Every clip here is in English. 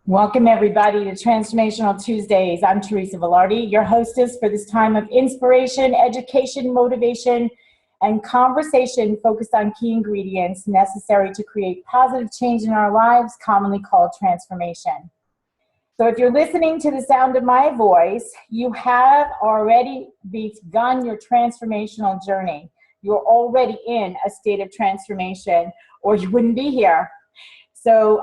Welcome everybody to Transformational Tuesdays. I'm Teresa Velardi, your hostess for this time of inspiration, education, motivation, and conversation focused on key ingredients necessary to create positive change in our lives, commonly called transformation. So if you're listening to the sound of my voice, you have already begun your transformational journey. You're already in a state of transformation, or you wouldn't be here. So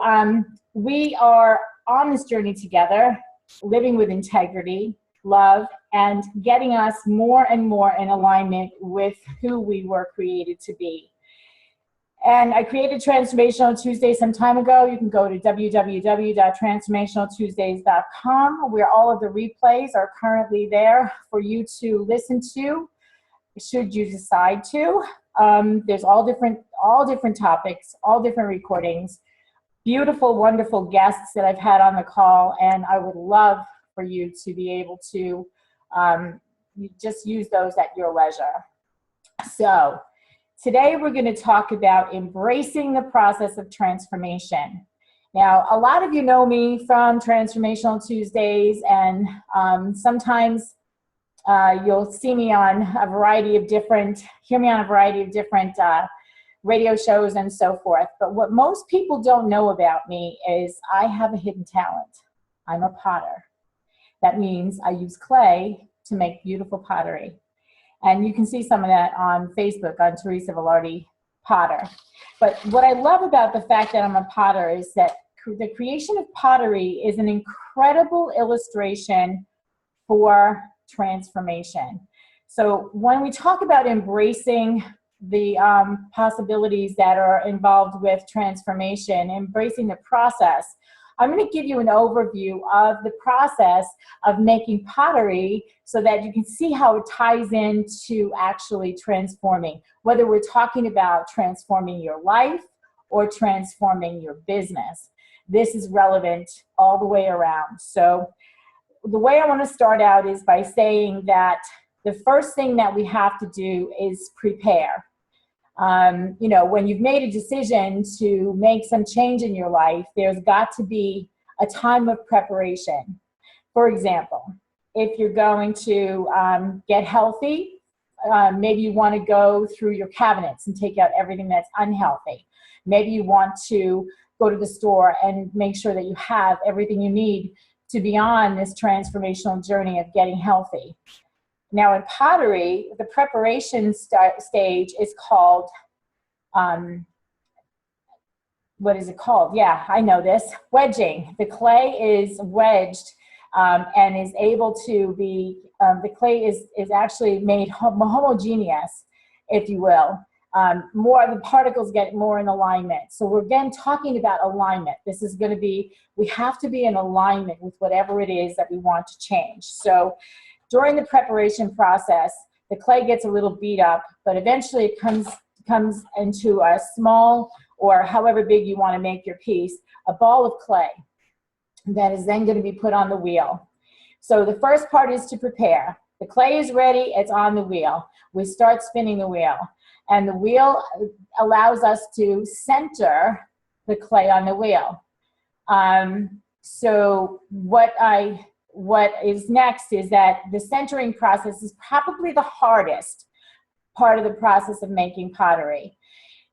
we are on this journey together, living with integrity, love, and getting us more and more in alignment with who we were created to be. And I created Transformational Tuesday some time ago. You can go to www.transformationaltuesdays.com, where all of the replays are currently there for you to listen to, should you decide to. There's all different topics, all different recordings. Beautiful, wonderful guests that I've had on the call, and I would love for you to be able to just use those at your leisure. So today we're going to talk about embracing the process of transformation. Now, a lot of you know me from Transformational Tuesdays, and sometimes you'll see me on a variety of different, hear me on a variety of different radio shows and so forth. But what most people don't know about me is I have a hidden talent. I'm a potter. That means I use clay to make beautiful pottery. And you can see some of that on Facebook on Teresa Velardi Potter. But what I love about the fact that I'm a potter is that the creation of pottery is an incredible illustration for transformation. So when we talk about embracing the possibilities that are involved with transformation, embracing the process, I'm going to give you an overview of the process of making pottery so that you can see how it ties into actually transforming, whether we're talking about transforming your life or transforming your business. This is relevant all the way around. So the way I want to start out is by saying that the first thing that we have to do is prepare. You know, when you've made a decision to make some change in your life, there's got to be a time of preparation. For example, if you're going to get healthy, maybe you want to go through your cabinets and take out everything that's unhealthy. Maybe you want to go to the store and make sure that you have everything you need to be on this transformational journey of getting healthy. Now in pottery, the preparation stage is called, what is it called? Yeah, I know this, wedging. The clay is wedged and is able to be, the clay is actually made homogeneous, if you will. More of the particles get more in alignment. So we're again talking about alignment. This is going to be, we have to be in alignment with whatever it is that we want to change. So during the preparation process, the clay gets a little beat up, but eventually it comes into a small, or however big you want to make your piece, a ball of clay that is then going to be put on the wheel. So the first part is to prepare. The clay is ready, it's on the wheel. We start spinning the wheel, and the wheel allows us to center the clay on the wheel. So what is next is that the centering process is probably the hardest part of the process of making pottery.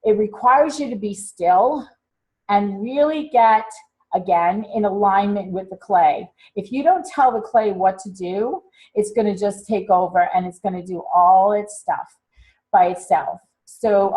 It requires you to be still and really get, again, in alignment with the clay. If you don't tell the clay what to do, it's going to just take over and it's going to do all its stuff by itself. So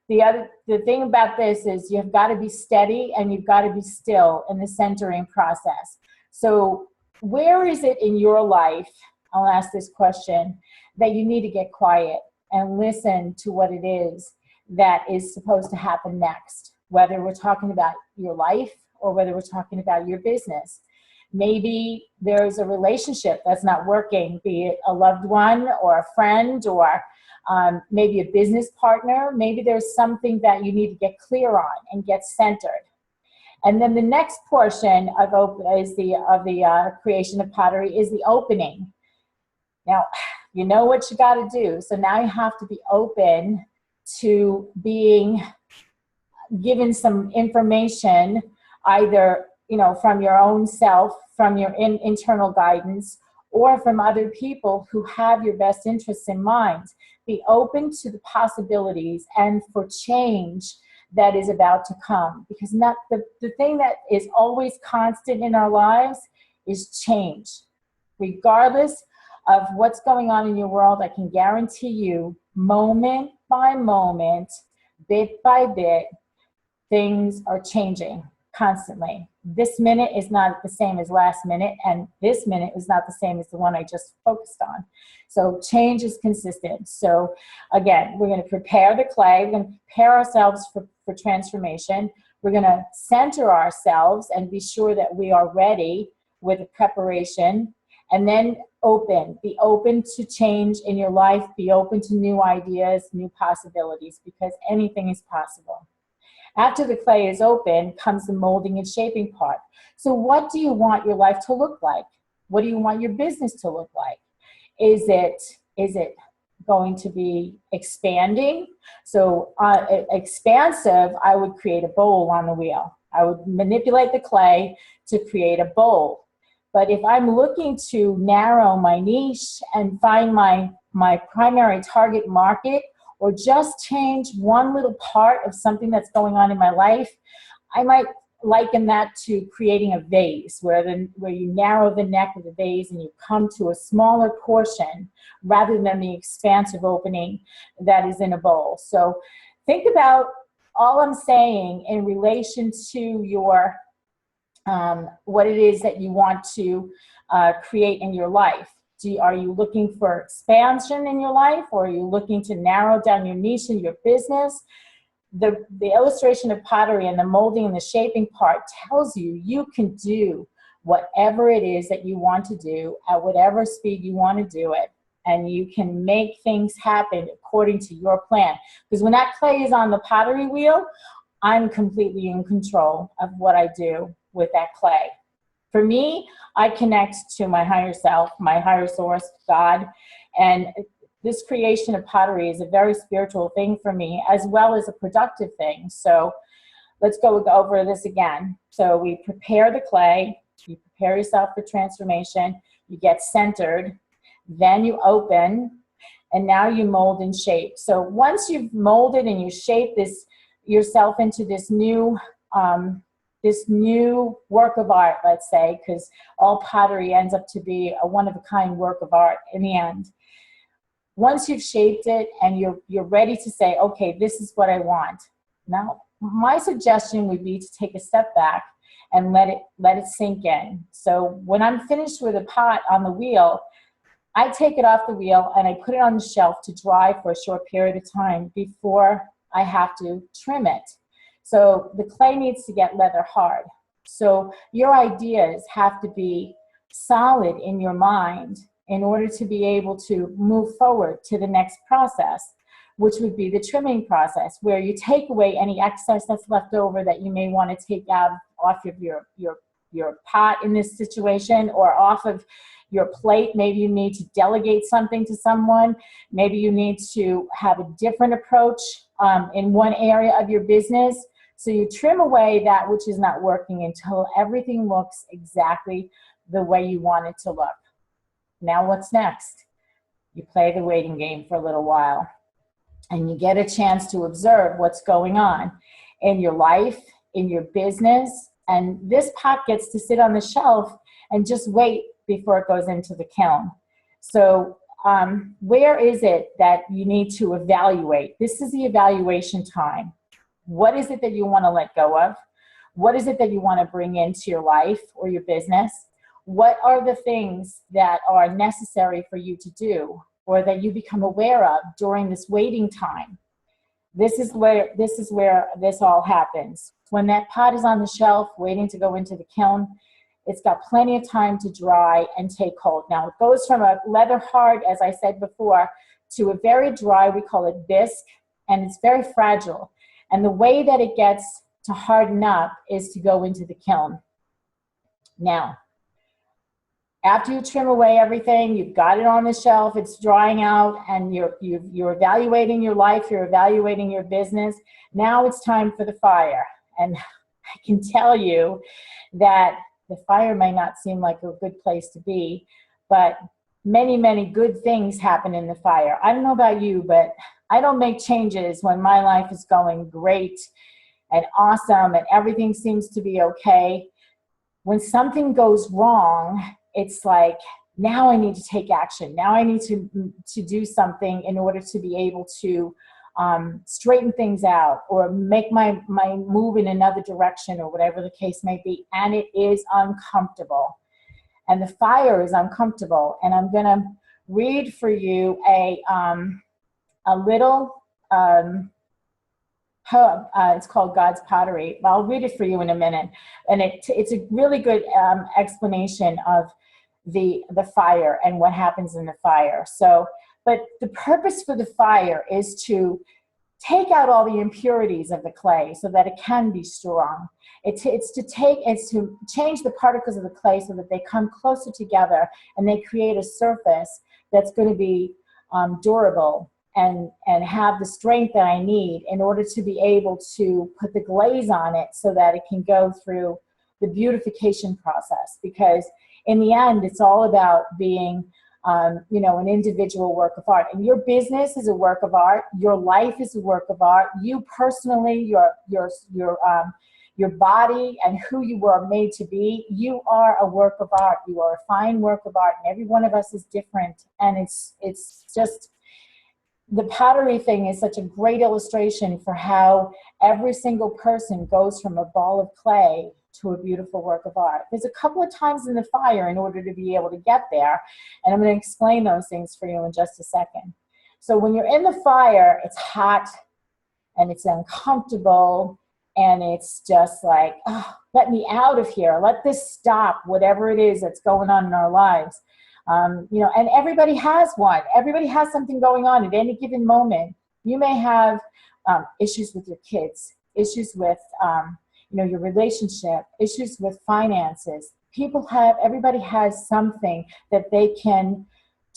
the thing about this is you've got to be steady and you've got to be still in the centering process. So where is it in your life, I'll ask this question, that you need to get quiet and listen to what it is that is supposed to happen next, whether we're talking about your life or whether we're talking about your business? Maybe there's a relationship that's not working, be it a loved one or a friend, or maybe a business partner. Maybe there's something that you need to get clear on and get centered. And then the next portion of the creation of pottery is the opening. Now, you know what you got to do. So now you have to be open to being given some information, either from your own self, from your internal guidance, or from other people who have your best interests in mind. Be open to the possibilities and for change that is about to come. Because the thing that is always constant in our lives is change. Regardless of what's going on in your world, I can guarantee you, moment by moment, bit by bit, things are changing constantly. This minute is not the same as last minute, and this minute is not the same as the one I just focused on. So change is consistent. So again, we're going to prepare the clay. We're going to prepare ourselves for transformation. We're going to center ourselves and be sure that we are ready with the preparation. And then be open to change in your life, be open to new ideas, new possibilities, because anything is possible. After the clay is open comes the molding and shaping part. So what do you want your life to look like? What do you want your business to look like? Is it going to be expanding? So expansive, I would create a bowl on the wheel. I would manipulate the clay to create a bowl. But if I'm looking to narrow my niche and find my primary target market, or just change one little part of something that's going on in my life, I might liken that to creating a vase, where you narrow the neck of the vase and you come to a smaller portion rather than the expansive opening that is in a bowl. So think about all I'm saying in relation to your what it is that you want to create in your life. Are you looking for expansion in your life, or are you looking to narrow down your niche in your business? The illustration of pottery and the molding and the shaping part tells you you can do whatever it is that you want to do at whatever speed you want to do it, and you can make things happen according to your plan. Because when that clay is on the pottery wheel, I'm completely in control of what I do with that clay. For me, I connect to my higher self, my higher source, God, and this creation of pottery is a very spiritual thing for me, as well as a productive thing. So let's go over this again. So we prepare the clay, you prepare yourself for transformation, you get centered, then you open, and now you mold and shape. So once you've molded and you shape yourself into this new work of art, let's say, because all pottery ends up to be a one-of-a-kind work of art in the end. Once you've shaped it and you're ready to say, okay, this is what I want. Now, my suggestion would be to take a step back and let it sink in. So when I'm finished with a pot on the wheel, I take it off the wheel and I put it on the shelf to dry for a short period of time before I have to trim it. So the clay needs to get leather hard. So your ideas have to be solid in your mind in order to be able to move forward to the next process, which would be the trimming process, where you take away any excess that's left over that you may want to take off of your pot in this situation, or off of your plate. Maybe you need to delegate something to someone. Maybe you need to have a different approach in one area of your business. So you trim away that which is not working until everything looks exactly the way you want it to look. Now what's next? You play the waiting game for a little while, and you get a chance to observe what's going on in your life, in your business, and this pot gets to sit on the shelf and just wait before it goes into the kiln. So where is it that you need to evaluate? This is the evaluation time. What is it that you want to let go of? What is it that you want to bring into your life or your business? What are the things that are necessary for you to do, or that you become aware of during this waiting time? This is where this all happens. When that pot is on the shelf waiting to go into the kiln, It's got plenty of time to dry and take hold. Now, it goes from a leather hard, as I said before, to a very dry, we call it bisque, and it's very fragile. And the way that it gets to harden up is to go into the kiln. Now, after you trim away everything, you've got it on the shelf, it's drying out, and you're evaluating your life, you're evaluating your business. Now it's time for the fire. And I can tell you that the fire may not seem like a good place to be, but many, many good things happen in the fire. I don't know about you, but I don't make changes when my life is going great and awesome and everything seems to be okay. When something goes wrong, it's like, now I need to take action. Now I need to do something in order to be able to straighten things out or make my move in another direction or whatever the case may be. And it is uncomfortable. And the fire is uncomfortable. And I'm gonna read for you a little, it's called God's Pottery. I'll read it for you in a minute. And it's a really good explanation of the fire and what happens in the fire. So, but the purpose for the fire is to take out all the impurities of the clay so that it can be strong. It's to change the particles of the clay so that they come closer together and they create a surface that's going to be durable and have the strength that I need in order to be able to put the glaze on it so that it can go through the beautification process. Because in the end, it's all about being an individual work of art. And your business is a work of art. Your life is a work of art. You personally, your body and who you were made to be, you are a work of art. You are a fine work of art. And every one of us is different. And it's just, the pottery thing is such a great illustration for how every single person goes from a ball of clay to a beautiful work of art. There's a couple of times in the fire in order to be able to get there, and I'm going to explain those things for you in just a second. So when you're in the fire, it's hot and it's uncomfortable and it's just like, oh, let me out of here. Let this stop, whatever it is that's going on in our lives. And everybody has one. Everybody has something going on at any given moment. You may have issues with your kids, issues with your relationship, issues with finances. Everybody has something that they can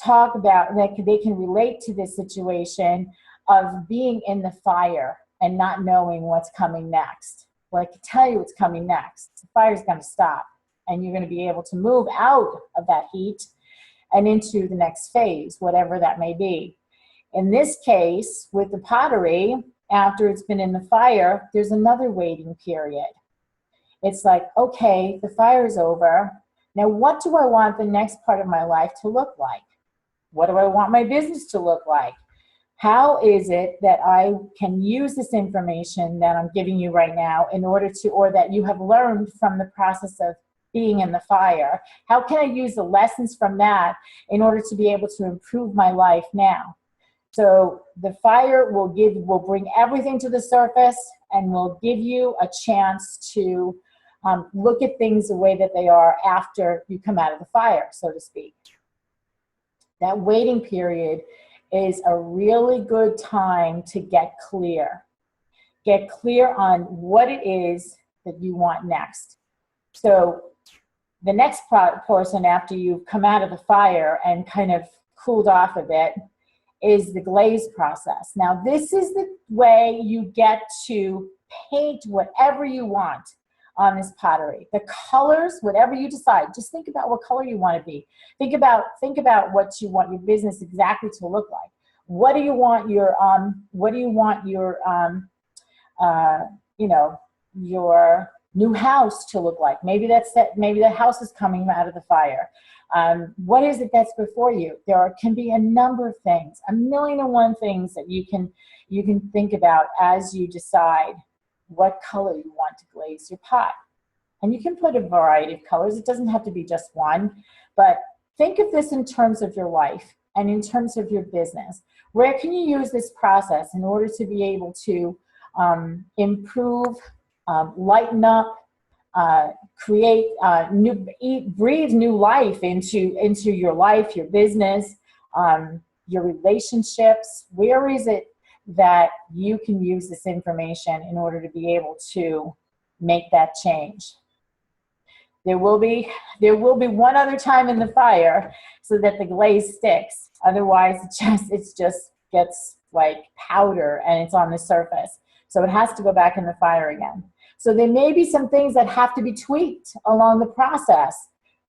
talk about, that they can relate to this situation of being in the fire and not knowing what's coming next. Well, I can tell you what's coming next. The fire's going to stop, and you're going to be able to move out of that heat and into the next phase, whatever that may be. In this case, with the pottery, after it's been in the fire, there's another waiting period. It's like, okay, the fire is over. Now, what do I want the next part of my life to look like? What do I want my business to look like? How is it that I can use this information that I'm giving you right now in order to, or that you have learned from the process of being in the fire? How can I use the lessons from that in order to be able to improve my life now? So the fire will bring everything to the surface and will give you a chance to look at things the way that they are after you come out of the fire, so to speak. That waiting period is a really good time to get clear. Get clear on what it is that you want next. So the next portion after you've come out of the fire and kind of cooled off a bit is the glaze process. Now, this is the way you get to paint whatever you want on this pottery. The colors, whatever you decide, just think about what color you want to be. Think about what you want your business exactly to look like. What do you want your your new house to look like? Maybe maybe the house is coming out of the fire. What is it that's before you? There can be a number of things, a million and one things that you can think about as you decide what color you want to glaze your pot. And you can put a variety of colors. It doesn't have to be just one, but think of this in terms of your life and in terms of your business. Where can you use this process in order to be able to improve, lighten up, create breathe new life into your life, your business, your relationships. Where is it that you can use this information in order to be able to make that change? There will be one other time in the fire so that the glaze sticks. Otherwise, it just gets like powder and it's on the surface. So it has to go back in the fire again. So there may be some things that have to be tweaked along the process.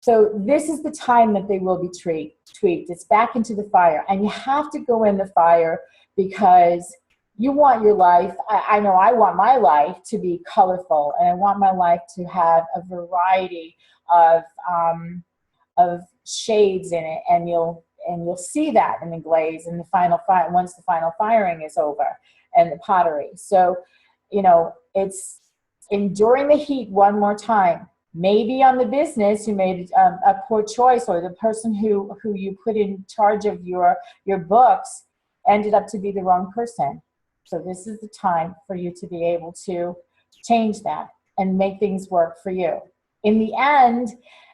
So this is the time that they will be tweaked. It's back into the fire. And you have to go in the fire because you want your life, I know I want my life to be colorful, and I want my life to have a variety of shades in it, and you'll see that in the glaze in the final fire once the final firing is over and the pottery. So, you know, it's enduring the heat one more time. Maybe on the business who made a poor choice, or the person who you put in charge of your books ended up to be the wrong person. So this is the time for you to be able to change that and make things work for you. In the end,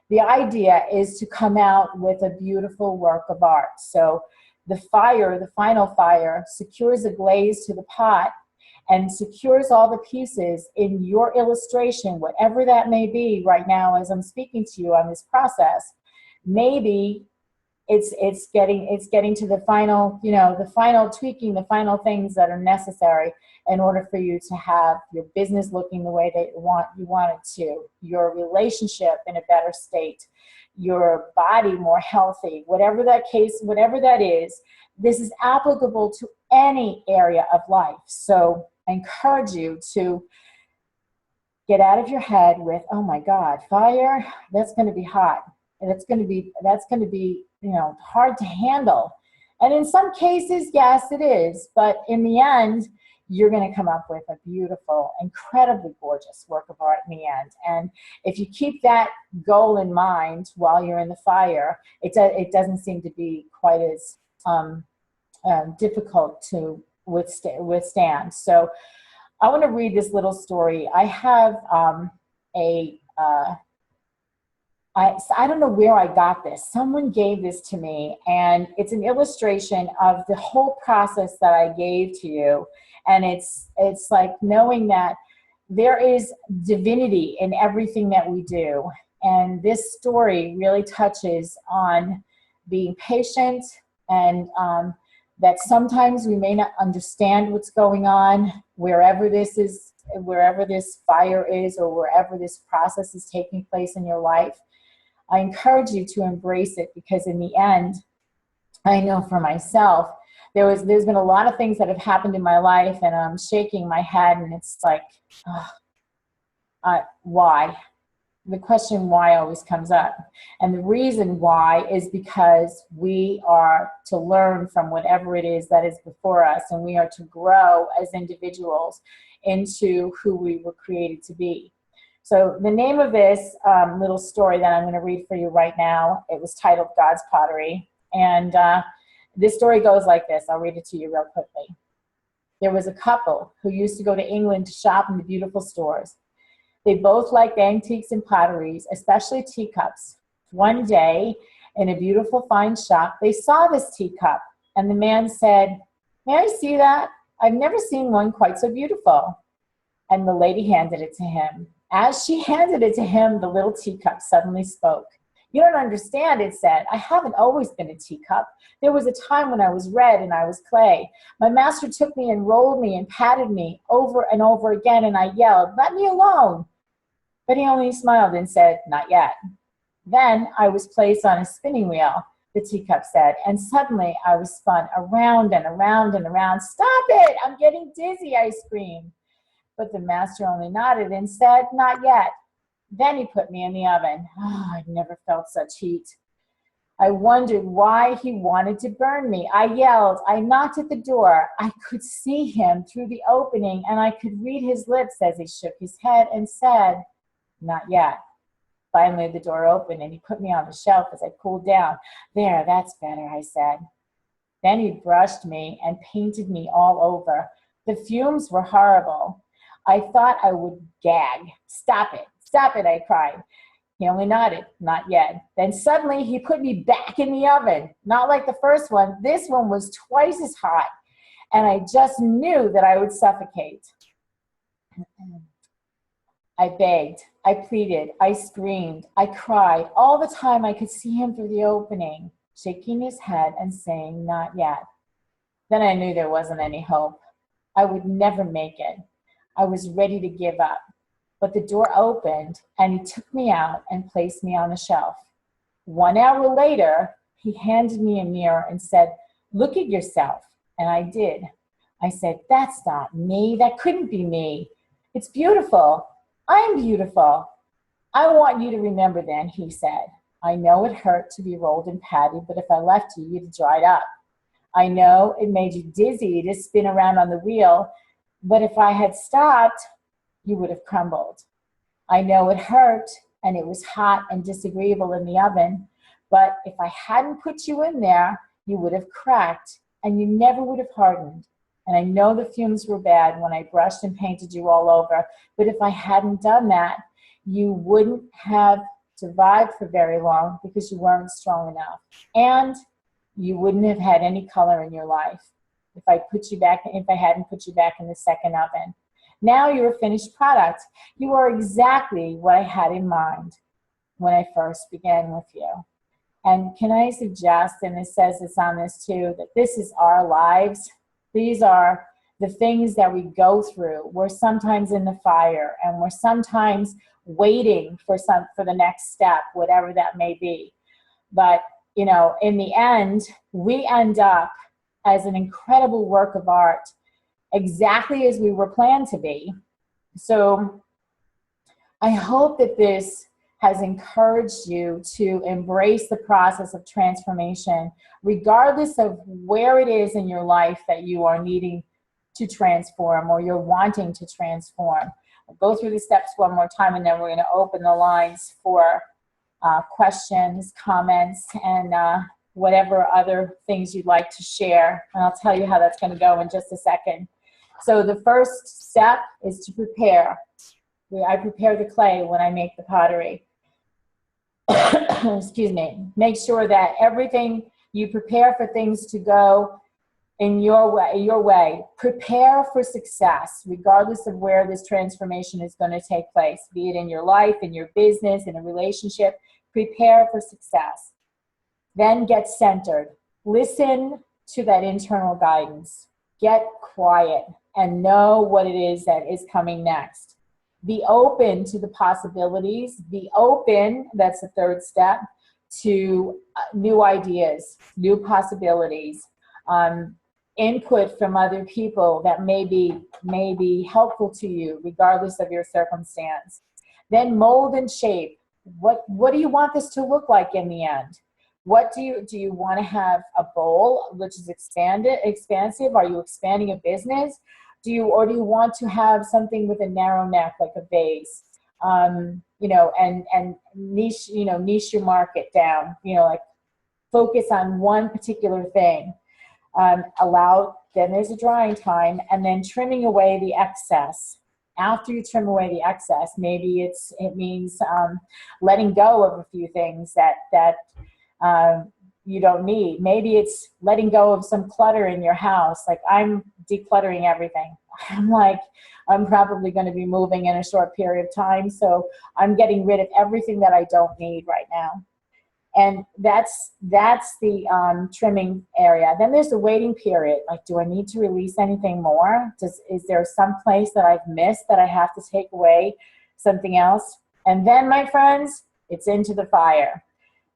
the idea is to come out with a beautiful work of art. So the fire, the final fire, secures a glaze to the pot and secures all the pieces in your illustration, whatever that may be right now as I'm speaking to you on this process. Maybe it's getting to the final, you know, the final tweaking, the final things that are necessary in order for you to have your business looking the way that you want it to, your relationship in a better state, your body more healthy, whatever that case, whatever that is. This is applicable to any area of life. So I encourage you to get out of your head with, oh my God, fire, that's going to be hot. And that's going to be, you know, hard to handle. And in some cases, yes, it is. But in the end, you're going to come up with a beautiful, incredibly gorgeous work of art in the end. And if you keep that goal in mind while you're in the fire, it doesn't seem to be quite as difficult to withstand. So I want to read this little story. I have I don't know where I got this. Someone gave this to me, and it's an illustration of the whole process that I gave to you. And it's like knowing that there is divinity in everything that we do. And this story really touches on being patient, and that sometimes we may not understand what's going on wherever this fire is, or wherever this process is taking place in your life. I encourage you to embrace it, because in the end, I know for myself, there's been a lot of things that have happened in my life, and I'm shaking my head, and it's like, why? The question why always comes up. And the reason why is because we are to learn from whatever it is that is before us, and we are to grow as individuals into who we were created to be. So the name of this little story that I'm going to read for you right now, it was titled God's Pottery. And this story goes like this. I'll read it to you real quickly. There was a couple who used to go to England to shop in the beautiful stores. They both liked antiques and potteries, especially teacups. One day, in a beautiful fine shop, they saw this teacup, and the man said, "May I see that? I've never seen one quite so beautiful." And the lady handed it to him. As she handed it to him, the little teacup suddenly spoke. "You don't understand," it said. "I haven't always been a teacup. There was a time when I was red and I was clay. My master took me and rolled me and patted me over and over again, and I yelled, 'Let me alone!' But he only smiled and said, 'Not yet.' Then I was placed on a spinning wheel," the teacup said, "and suddenly I was spun around and around and around. 'Stop it! I'm getting dizzy!' I screamed. But the master only nodded and said, 'Not yet.' Then he put me in the oven. Oh, I'd never felt such heat. I wondered why he wanted to burn me. I yelled. I knocked at the door. I could see him through the opening, and I could read his lips as he shook his head and said, 'Not yet.' Finally, the door opened, and he put me on the shelf as I cooled down. 'There, that's better,' I said. Then he brushed me and painted me all over. The fumes were horrible. I thought I would gag. 'Stop it,' Stop it, I cried. He only nodded, not yet. Then suddenly he put me back in the oven. Not like the first one. This one was twice as hot. And I just knew that I would suffocate. I begged, I pleaded, I screamed, I cried. All the time I could see him through the opening, shaking his head and saying, not yet. Then I knew there wasn't any hope. I would never make it. I was ready to give up. But the door opened and he took me out and placed me on the shelf. 1 hour later, he handed me a mirror and said, look at yourself. And I did. I said, that's not me. That couldn't be me. It's beautiful. I'm beautiful. I want you to remember then, he said. I know it hurt to be rolled and patted, but if I left you, you'd have dried up. I know it made you dizzy to spin around on the wheel, but if I had stopped, you would have crumbled. I know it hurt and it was hot and disagreeable in the oven, but if I hadn't put you in there, you would have cracked and you never would have hardened. And I know the fumes were bad when I brushed and painted you all over, but if I hadn't done that, you wouldn't have survived for very long because you weren't strong enough. And you wouldn't have had any color in your life if I hadn't put you back in the second oven. Now you're a finished product. You are exactly what I had in mind when I first began with you. And can I suggest, and it says this on this too, that this is our lives. These are the things that we go through. We're sometimes in the fire and we're sometimes waiting for the next step, whatever that may be. But you know, in the end, we end up as an incredible work of art, exactly as we were planned to be. So I hope that this has encouraged you to embrace the process of transformation, regardless of where it is in your life that you are needing to transform or you're wanting to transform. I'll go through the steps one more time and then we're going to open the lines for questions, comments, and whatever other things you'd like to share. And I'll tell you how that's going to go in just a second. So the first step is to prepare. I prepare the clay when I make the pottery. Excuse me. Make sure that everything you prepare for things to go in your way. Prepare for success, regardless of where this transformation is going to take place, be it in your life, in your business, in a relationship. Prepare for success. Then get centered. Listen to that internal guidance. Get quiet and know what it is that is coming next. Be open to the possibilities. Be open, that's the third step, to new ideas, new possibilities, input from other people that may be helpful to you, regardless of your circumstance. Then mold and shape. What do you want this to look like in the end? What do you want to have a bowl which is expansive? Are you expanding a business? Do you want to have something with a narrow neck, like a vase? You know, and niche your market down. You know, like focus on one particular thing. Then there's a drying time, and then trimming away the excess. After you trim away the excess, maybe it means letting go of a few things that you don't need. Maybe it's letting go of some clutter in your house. Like I'm decluttering everything. I'm probably going to be moving in a short period of time, so I'm getting rid of everything that I don't need right now. And that's the trimming area. Then there's the waiting period. Like, do I need to release anything more? Is there some place that I've missed that I have to take away something else? And then, my friends, it's into the fire.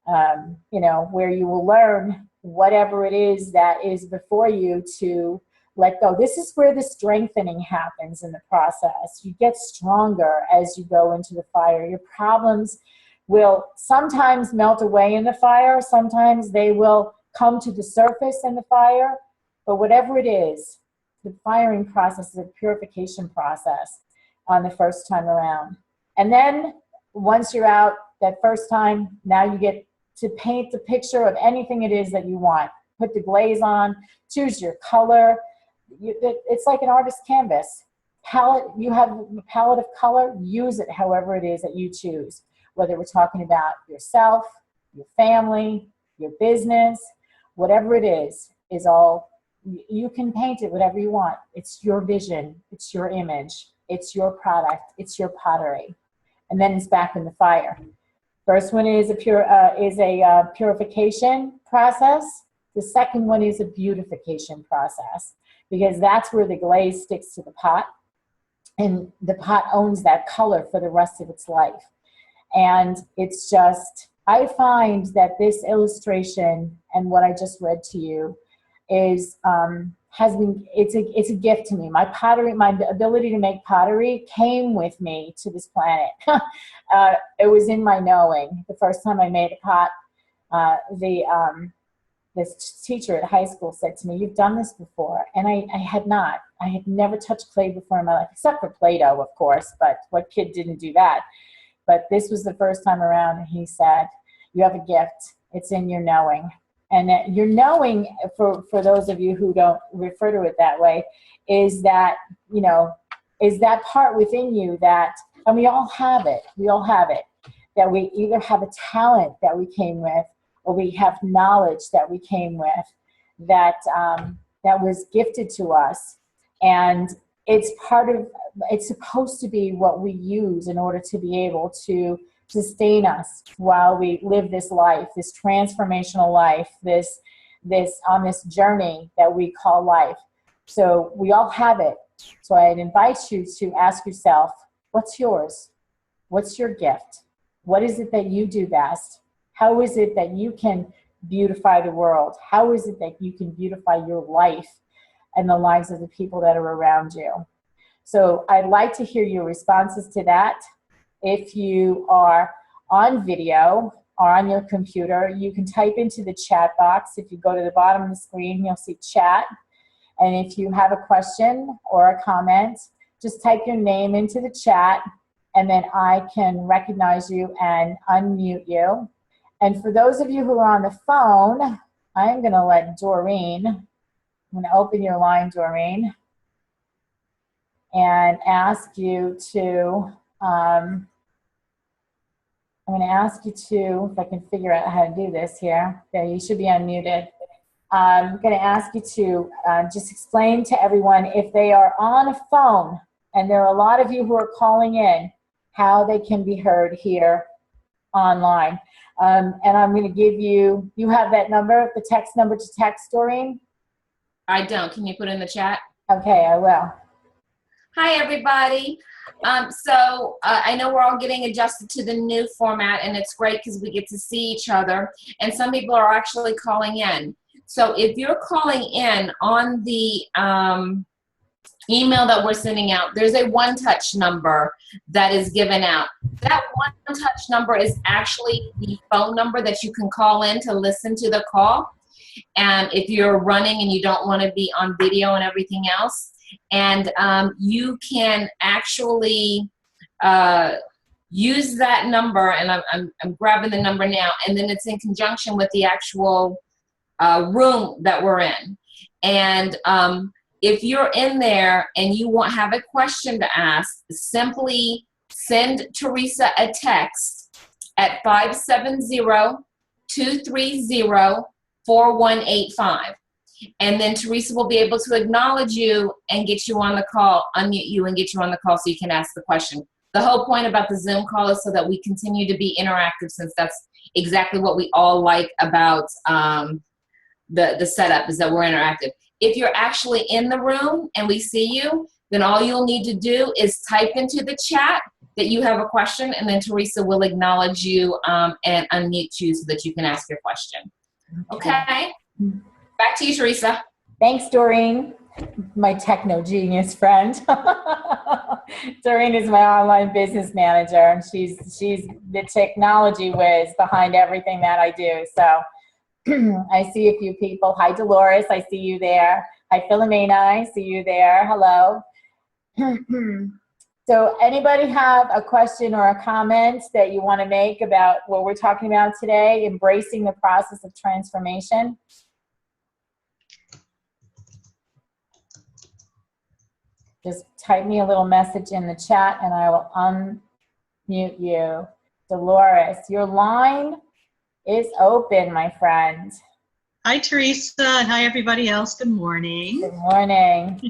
You know, where you will learn whatever it is that is before you to let go. This is where the strengthening happens in the process. You get stronger as you go into the fire. Your problems will sometimes melt away in the fire. Sometimes they will come to the surface in the fire. But whatever it is, the firing process is a purification process on the first time around. And then once you're out that first time, now you get to paint the picture of anything it is that you want. Put the glaze on, choose your color. It's like an artist's canvas. palette, you have a palette of color, use it however it is that you choose. Whether we're talking about yourself, your family, your business, whatever it is all, you can paint it whatever you want. It's your vision, it's your image, it's your product, it's your pottery. And then it's back in the fire. First one is a purification process. The second one is a beautification process, because that's where the glaze sticks to the pot, and the pot owns that color for the rest of its life. And it's just, I find that this illustration and what I just read to you is it's a gift to me. My pottery, my ability to make pottery came with me to this planet. It was in my knowing. The first time I made a pot, this teacher at high school said to me, "You've done this before," and I had not. I had never touched clay before in my life, except for Play-Doh, of course. But what kid didn't do that? But this was the first time around, and he said, "You have a gift. It's in your knowing." And your knowing, for those of you who don't refer to it that way, is that, you know, is that part within you that, and we all have it, that we either have a talent that we came with, or we have knowledge that we came with, that was gifted to us. And it's supposed to be what we use in order to be able to sustain us while we live this life, this transformational life, this on this journey that we call life. So we all have it. So I'd invite you to ask yourself, what's yours? What's your gift? What is it that you do best? How is it that you can beautify the world? How is it that you can beautify your life and the lives of the people that are around you? So I'd like to hear your responses to that. If you are on video or on your computer, you can type into the chat box. If you go to the bottom of the screen, you'll see chat. And if you have a question or a comment, just type your name into the chat, and then I can recognize you and unmute you. And for those of you who are on the phone, I'm going to let Doreen, I'm going to open your line, Doreen, and ask you to, I'm going to ask you to, if I can figure out how to do this here. There, you should be unmuted. I'm going to ask you to just explain to everyone, if they are on a phone, and there are a lot of you who are calling in, how they can be heard here online. And I'm going to give you, you have that number, the text number to text, Doreen? I don't. Can you put it in the chat? Okay, I will. Hi, everybody. I know we're all getting adjusted to the new format, and it's great because we get to see each other, and some people are actually calling in. So if you're calling in on the email that we're sending out, there's a one-touch number that is given out. That one-touch number is actually the phone number that you can call in to listen to the call. And if you're running and you don't want to be on video and everything else, and you can actually use that number, and I'm grabbing the number now, and then it's in conjunction with the actual room that we're in. And if you're in there and you have a question to ask, simply send Teresa a text at 570-230-4185. And then Teresa will be able to acknowledge you and get you on the call, unmute you and get you on the call so you can ask the question. The whole point about the Zoom call is so that we continue to be interactive, since that's exactly what we all like about the setup, is that we're interactive. If you're actually in the room and we see you, then all you'll need to do is type into the chat that you have a question, and then Teresa will acknowledge you and unmute you so that you can ask your question. Okay? Back to you, Teresa. Thanks, Doreen, my techno genius friend. Doreen is my online business manager, and she's the technology whiz behind everything that I do. So I see a few people. Hi, Dolores. I see you there. Hi, Philomena. I see you there. Hello. So anybody have a question or a comment that you want to make about what we're talking about today, embracing the process of transformation? Just type me a little message in the chat and I will unmute you. Dolores, your line is open, my friend. Hi, Teresa, and hi, everybody else. Good morning. Good morning.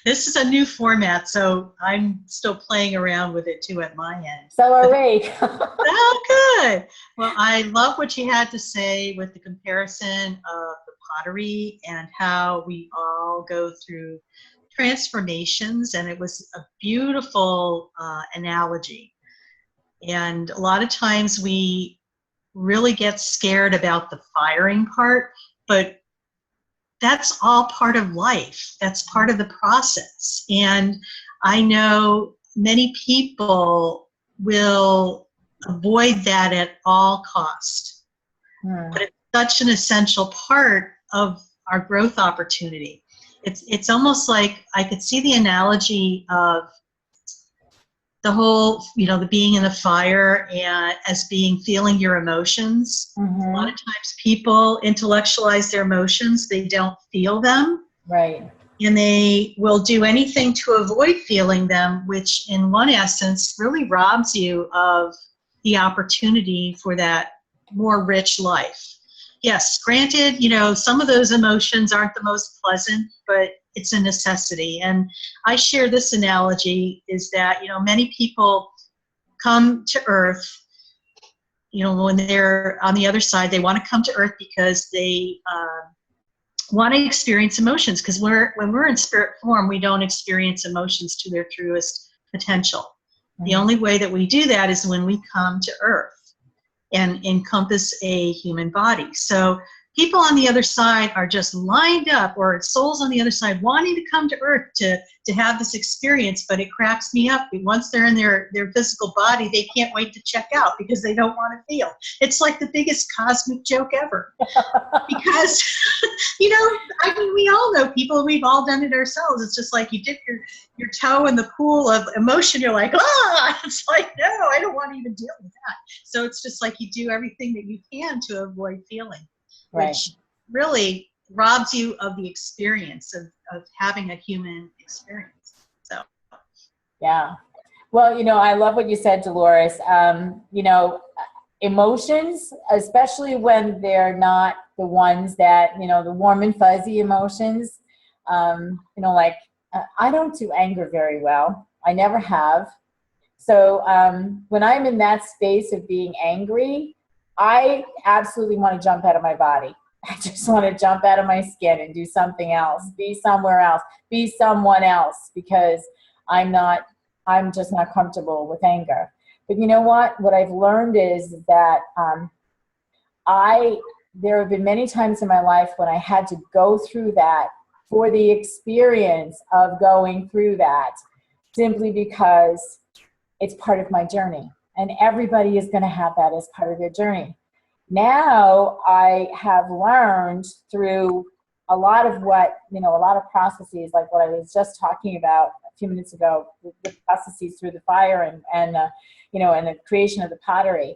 This is a new format, so I'm still playing around with it, too, at my end. So are we. Oh, good. Well, I love what you had to say with the comparison of the pottery and how we all go through transformations, and it was a beautiful analogy. And a lot of times we really get scared about the firing part, but that's all part of life. That's part of the process. And I know many people will avoid that at all costs. But it's such an essential part of our growth opportunity. It's almost like I could see the analogy of the whole, the being in the fire and as being feeling your emotions. Mm-hmm. A lot of times people intellectualize their emotions, they don't feel them. Right. And they will do anything to avoid feeling them, which in one essence really robs you of the opportunity for that more rich life. Yes, granted, some of those emotions aren't the most pleasant, but it's a necessity. And I share this analogy is that, many people come to Earth, when they're on the other side, they want to come to Earth because they want to experience emotions. Because when we're in spirit form, we don't experience emotions to their truest potential. Mm-hmm. The only way that we do that is when we come to Earth and encompass a human body. So people on the other side are just lined up, or souls on the other side wanting to come to Earth to have this experience, but it cracks me up. Once they're in their physical body, they can't wait to check out because they don't want to feel. It's like the biggest cosmic joke ever. Because, we all know people, we've all done it ourselves. It's just like you dip your toe in the pool of emotion, you're like, it's like, no, I don't want to even deal with that. So it's just like you do everything that you can to avoid feeling. Right. Which really robs you of the experience of having a human experience. So, yeah. Well, I love what you said, Dolores. Emotions, especially when they're not the ones that, the warm and fuzzy emotions, like I don't do anger very well. I never have. So when I'm in that space of being angry, I absolutely want to jump out of my body. I just want to jump out of my skin and do something else, be somewhere else, be someone else, because I'm just not comfortable with anger. But you know what? What I've learned is that there have been many times in my life when I had to go through that for the experience of going through that, simply because it's part of my journey. And everybody is going to have that as part of their journey. Now I have learned through a lot of a lot of processes, like what I was just talking about a few minutes ago, the processes through the fire and the creation of the pottery,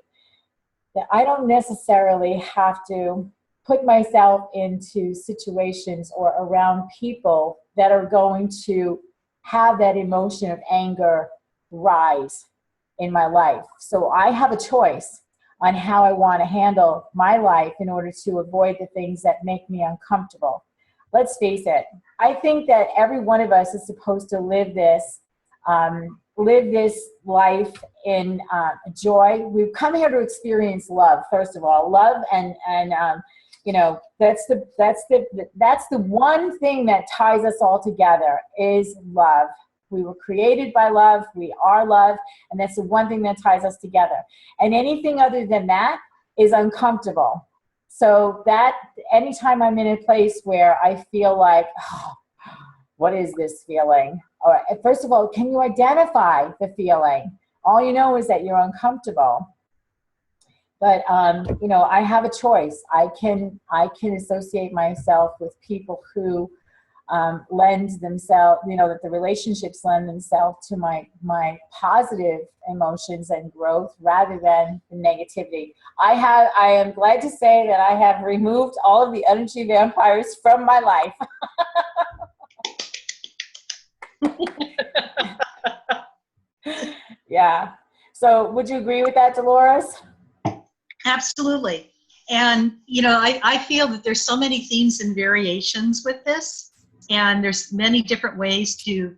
that I don't necessarily have to put myself into situations or around people that are going to have that emotion of anger rise in my life. So I have a choice on how I want to handle my life in order to avoid the things that make me uncomfortable. Let's face it, I think that every one of us is supposed to live this life in joy. We've come here to experience love, first of all, love, and that's the one thing that ties us all together is love. We were created by love, we are love, and that's the one thing that ties us together. And anything other than that is uncomfortable. So that anytime I'm in a place where I feel like, what is this feeling? Or first of all, can you identify the feeling? All you know is that you're uncomfortable. But I have a choice. I can associate myself with people who lend themselves, that the relationships lend themselves to my positive emotions and growth rather than the negativity. I am glad to say that I have removed all of the energy vampires from my life. Yeah. So would you agree with that, Dolores? Absolutely. And, I feel that there's so many themes and variations with this, and there's many different ways to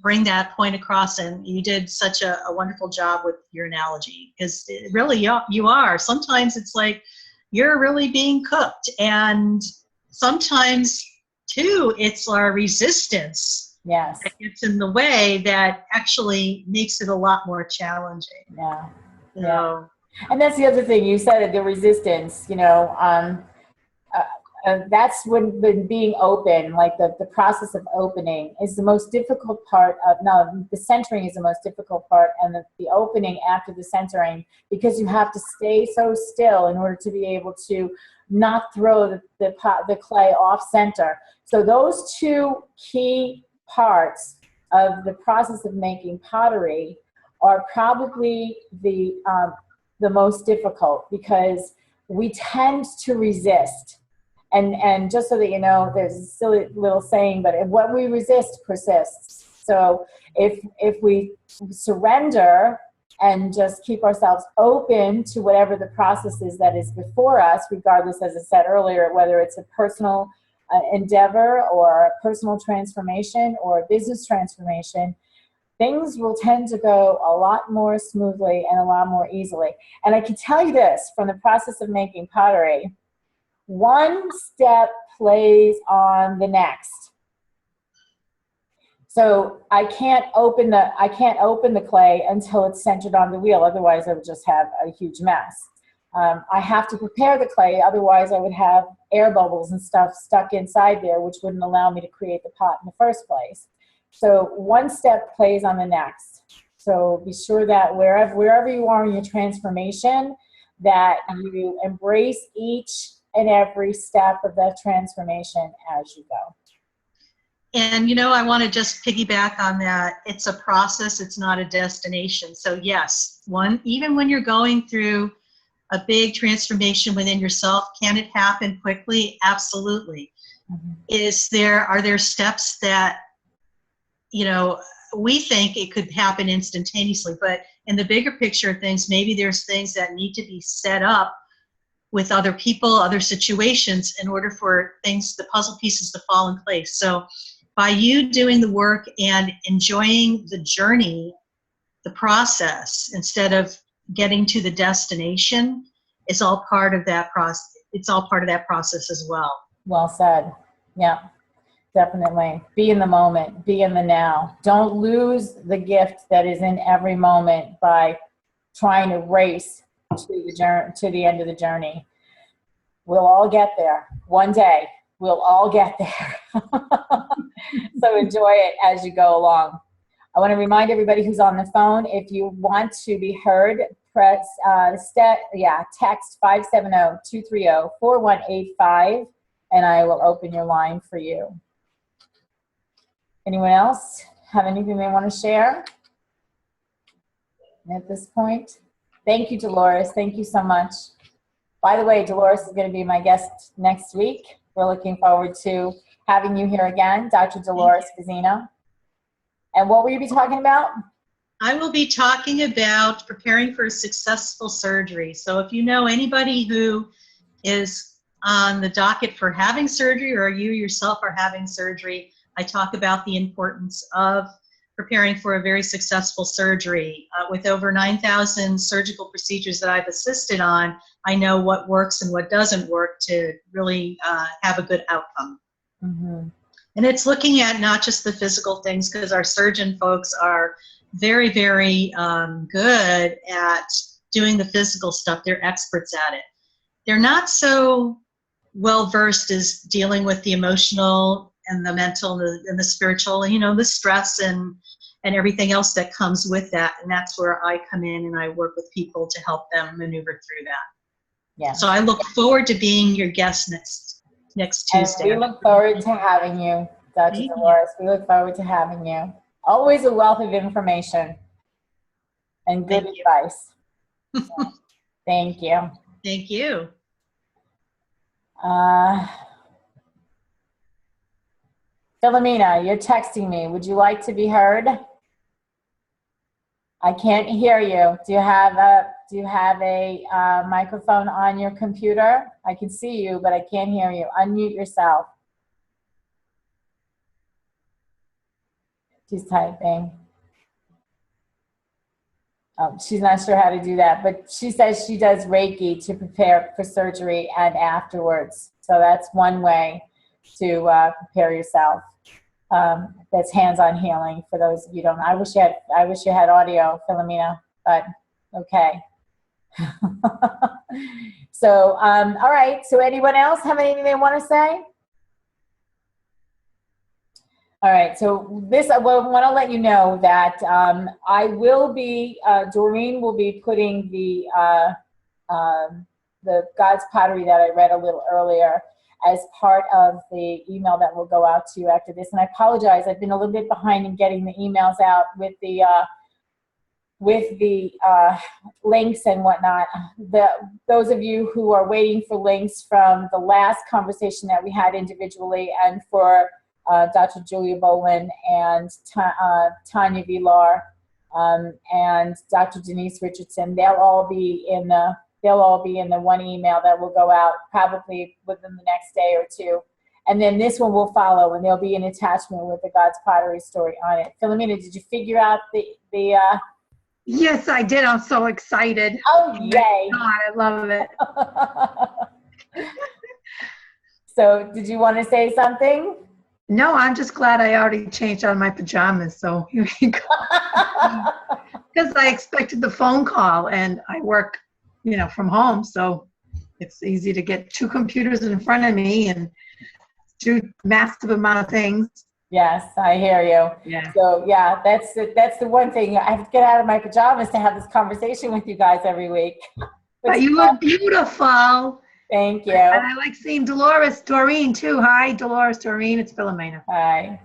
bring that point across. And you did such a wonderful job with your analogy, because really you are. Sometimes it's like you're really being cooked, and sometimes too it's our resistance Yes. that gets in the way that actually makes it a lot more challenging. Yeah. So, Yeah. And that's the other thing you said, the resistance, that's when being open, like the process of opening is the most difficult part of, no, the centering is the most difficult part, and the opening after the centering, because you have to stay so still in order to be able to not throw the clay off center. So those two key parts of the process of making pottery are probably the most difficult, because we tend to resist. And just so that you know, there's a silly little saying, but what we resist persists. So if we surrender and just keep ourselves open to whatever the process is that is before us, regardless, as I said earlier, whether it's a personal endeavor or a personal transformation or a business transformation, things will tend to go a lot more smoothly and a lot more easily. And I can tell you this, from the process of making pottery, one step plays on the next. So I can't open the clay until it's centered on the wheel. Otherwise, I would just have a huge mess. I have to prepare the clay. Otherwise, I would have air bubbles and stuff stuck inside there, which wouldn't allow me to create the pot in the first place. So one step plays on the next. So be sure that wherever you are in your transformation, that you embrace each and every step of that transformation as you go. And, I want to just piggyback on that. It's a process. It's not a destination. So yes, even when you're going through a big transformation within yourself, can it happen quickly? Absolutely. Mm-hmm. Are there steps that, we think it could happen instantaneously, but in the bigger picture of things, maybe there's things that need to be set up with other people, other situations, in order for the puzzle pieces to fall in place. So by you doing the work and enjoying the journey, the process, instead of getting to the destination, is all part of that process. It's all part of that process as well. Well said. Yeah. Definitely. Be in the moment. Be in the now. Don't lose the gift that is in every moment by trying to race to the end of the journey. We'll all get there. One day, we'll all get there. So enjoy it as you go along. I want to remind everybody who's on the phone, if you want to be heard, press text 570-230-4185, and I will open your line for you. Anyone else have anything they want to share at this point? Thank you, Dolores. Thank you so much. By the way, Dolores is going to be my guest next week. We're looking forward to having you here again, Dr. Dolores Fazzino. And what will you be talking about? I will be talking about preparing for a successful surgery. So if you know anybody who is on the docket for having surgery, or you yourself are having surgery, I talk about the importance of preparing for a very successful surgery. With over 9,000 surgical procedures that I've assisted on, I know what works and what doesn't work to really have a good outcome. Mm-hmm. And it's looking at not just the physical things, because our surgeon folks are very, very good at doing the physical stuff. They're experts at it. They're not so well versed as dealing with the emotional and the mental and the spiritual, the stress and everything else that comes with that. And that's where I come in and I work with people to help them maneuver through that. Yeah. So I look forward to being your guest next Tuesday. And we look forward to having you, Dr. Dolores. We look forward to having you. Always a wealth of information and good advice. Thank you. Thank you. Philomena, you're texting me. Would you like to be heard? I can't hear you. Do you have a microphone on your computer? I can see you, but I can't hear you. Unmute yourself. She's typing. Oh, she's not sure how to do that, but she says she does Reiki to prepare for surgery and afterwards. So that's one way to prepare yourself. That's hands-on healing for those of you who don't know. I wish you had audio, Philomena, but okay. So, all right. So anyone else have anything they want to say? All right, so I want to let you know that I will be, Doreen will be putting the God's Pottery that I read a little earlier as part of the email that will go out to you after this. And I apologize, I've been a little bit behind in getting the emails out with the links and whatnot. Those of you who are waiting for links from the last conversation that we had individually and for Dr. Julia Bolin and Tanya Vilar and Dr. Denise Richardson. They'll all be in the one email that will go out probably within the next day or two. And then this one will follow, and there'll be an attachment with the God's Pottery story on it. Philomena, did you figure out the Yes, I did. I'm so excited. Oh, yay. God, I love it. So did you want to say something? No, I'm just glad I already changed out of my pajamas. So here you go. Because I expected the phone call, and I work, from home. So it's easy to get two computers in front of me and do massive amount of things. Yes, I hear you. Yeah. So yeah, that's the one thing. I have to get out of my pajamas to have this conversation with you guys every week. But you look beautiful. Thank you. And I like seeing Doreen too. Hi, Dolores, Doreen. It's Philomena. Hi.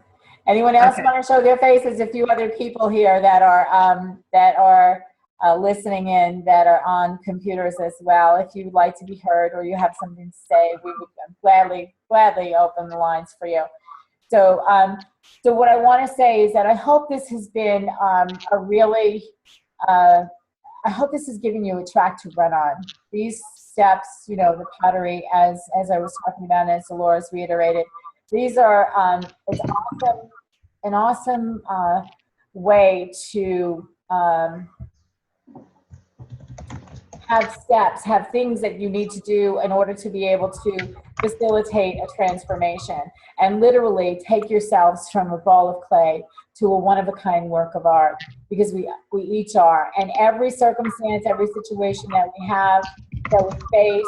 Anyone else want to show their faces? A few other people here that are listening in that are on computers as well. If you'd like to be heard or you have something to say, we would gladly open the lines for you. So, so what I want to say is that I hope this has been I hope this has given you a track to run on. These steps, the pottery, as I was talking about, as Dolores reiterated, these are it's an awesome way to have steps, have things that you need to do in order to be able to facilitate a transformation and literally take yourselves from a ball of clay to a one-of-a-kind work of art, because we each are. And every circumstance, every situation that we have, that we face,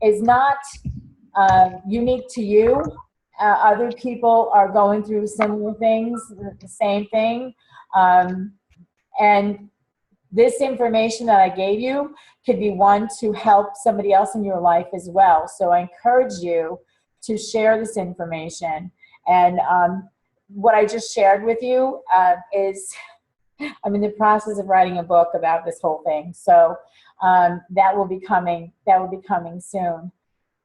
is not unique to you. Other people are going through similar things, the same thing. And this information that I gave you could be one to help somebody else in your life as well. So I encourage you to share this information. And what I just shared with you is I'm in the process of writing a book about this whole thing. So that will be coming soon.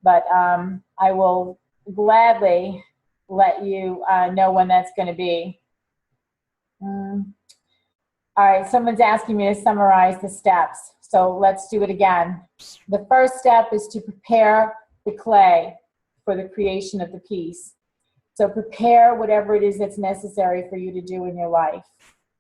But I will gladly let you know when that's going to be. All right, someone's asking me to summarize the steps. So let's do it again. The first step is to prepare the clay for the creation of the piece. So prepare whatever it is that's necessary for you to do in your life.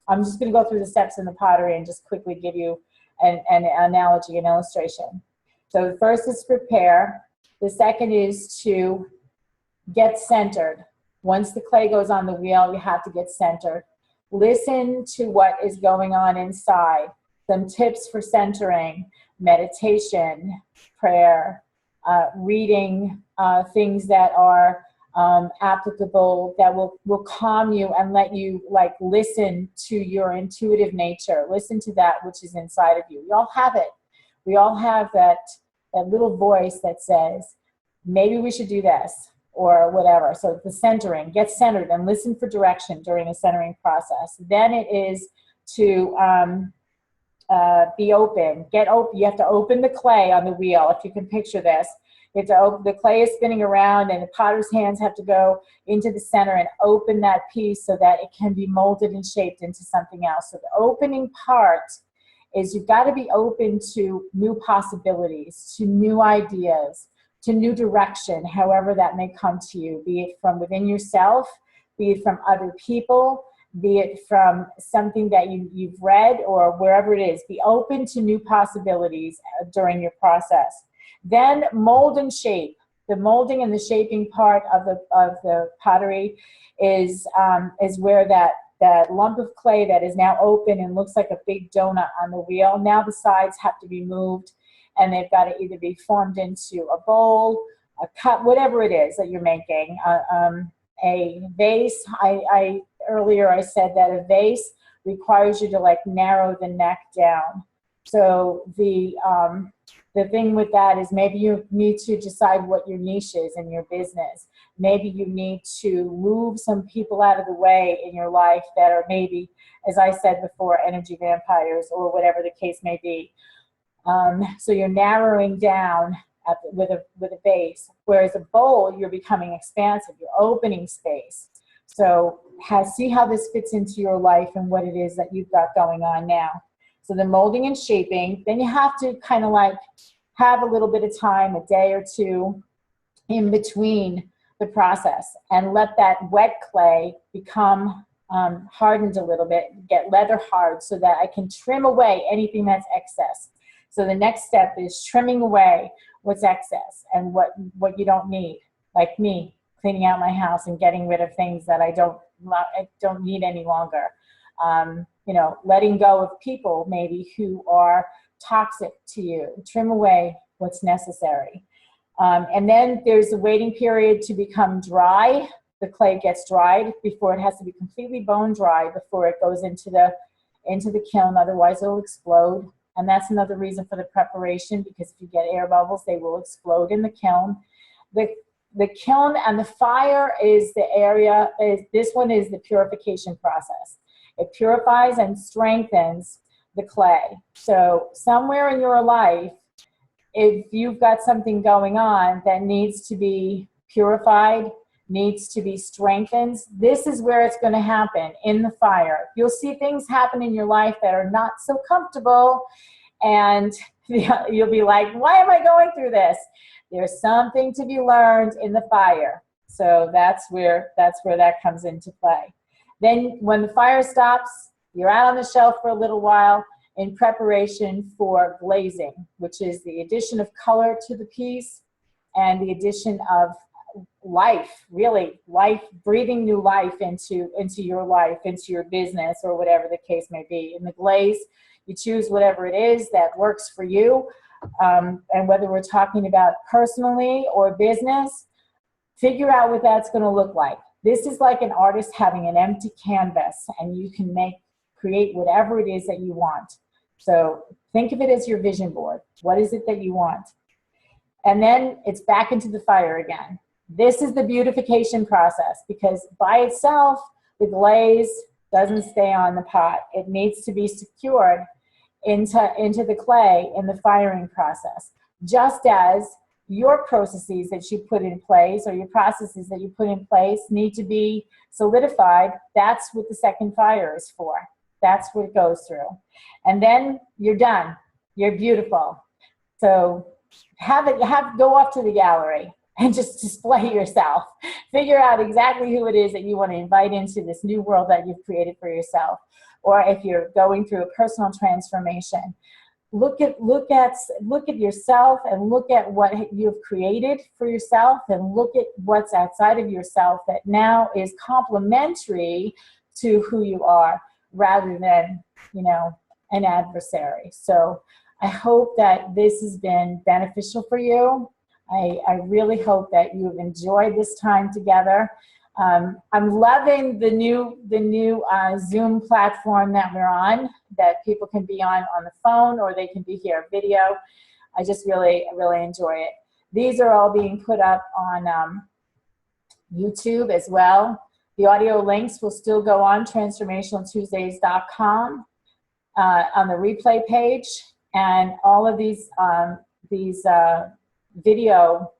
I'm just going to go through the steps in the pottery and just quickly give you an analogy, an illustration. So the first is prepare. The second is to get centered. Once the clay goes on the wheel, you have to get centered. Listen to what is going on inside. Some tips for centering: meditation, prayer, reading things that are applicable, that will calm you and let you listen to your intuitive nature. Listen to that which is inside of you. We all have it. We all have that little voice that says, maybe we should do this, or whatever. So the centering, get centered and listen for direction during the centering process. Then it is to be open, get open. You have to open the clay on the wheel. If you can picture this, You have to open, the clay is spinning around, and the potter's hands have to go into the center and open that piece so that it can be molded and shaped into something else. So the opening part is you've got to be open to new possibilities, to new ideas, to new direction, however that may come to you, be it from within yourself, be it from other people, be it from something that you've read or wherever it is. Be open to new possibilities during your process. Then mold and shape. The molding and the shaping part of the pottery is where that lump of clay that is now open and looks like a big donut on the wheel, now the sides have to be moved, and they've got to either be formed into a bowl, a cup, whatever it is that you're making. A vase, earlier I said that a vase requires you to like narrow the neck down. So the thing with that is maybe you need to decide what your niche is in your business. Maybe you need to move some people out of the way in your life that are maybe, as I said before, energy vampires or whatever the case may be. So you're narrowing down with a base, whereas a bowl, you're becoming expansive, you're opening space. So see how this fits into your life and what it is that you've got going on now. So the molding and shaping, then you have to kind of like have a little bit of time, a day or two in between the process, and let that wet clay become hardened a little bit, get leather hard so that I can trim away anything that's excess. So the next step is trimming away what's excess and what you don't need, like me, cleaning out my house and getting rid of things that I don't need any longer. You know, letting go of people maybe who are toxic to you. Trim away what's necessary. And then there's a waiting period to become dry. The clay gets dried before it has to be completely bone dry before it goes into the kiln, otherwise it'll explode. And that's another reason for the preparation, because if you get air bubbles, they will explode in the kiln. The kiln and the fire is the area, this one is the purification process. It purifies and strengthens the clay. So somewhere in your life, if you've got something going on that needs to be purified, needs to be strengthened, this is where it's going to happen, in the fire. You'll see things happen in your life that are not so comfortable, and you'll be like, why am I going through this? There's something to be learned in the fire. So that's where that comes into play. Then when the fire stops, you're out on the shelf for a little while in preparation for glazing, which is the addition of color to the piece and the addition of life, really life, breathing new life into your life, into your business, or whatever the case may be. In the glaze, you choose whatever it is that works for you, and whether we're talking about personally or business, figure out what that's going to look like. This is like an artist having an empty canvas, and you can create whatever it is that you want. So think of it as your vision board. What is it that you want? And then it's back into the fire again. This is the beautification process, because by itself, the glaze doesn't stay on the pot. It needs to be secured into the clay in the firing process. Just as your processes that you put in place, or your processes that you put in place, need to be solidified, that's what the second fire is for. That's what it goes through. And then you're done. You're beautiful. So go off to the gallery and just display yourself. Figure out exactly who it is that you want to invite into this new world that you've created for yourself. Or if you're going through a personal transformation, look at yourself and look at what you've created for yourself, and look at what's outside of yourself that now is complementary to who you are, rather than, an adversary. So I hope that this has been beneficial for you. I really hope that you've enjoyed this time together. I'm loving the new Zoom platform that we're on, that people can be on the phone, or they can be here video. I just really enjoy it. These are all being put up on YouTube as well. The audio links will still go on transformationaltuesdays.com on the replay page, and all of these video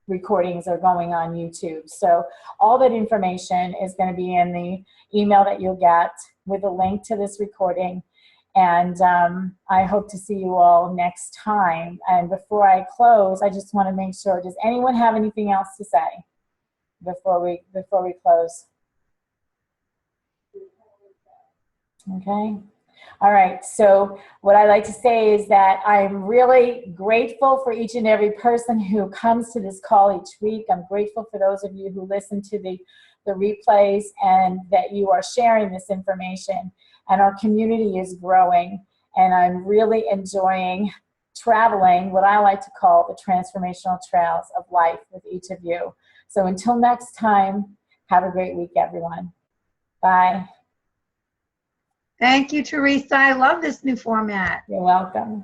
recordings are going on YouTube. So all that information is going to be in the email that you'll get with a link to this recording. And I hope to see you all next time. And before I close, I just want to make sure, does anyone have anything else to say before we close? Okay. All right. So what I like to say is that I'm really grateful for each and every person who comes to this call each week. I'm grateful for those of you who listen to the replays and that you are sharing this information. And our community is growing. And I'm really enjoying traveling, what I like to call the transformational trails of life with each of you. So until next time, have a great week, everyone. Bye. Thank you, Teresa. I love this new format. You're welcome.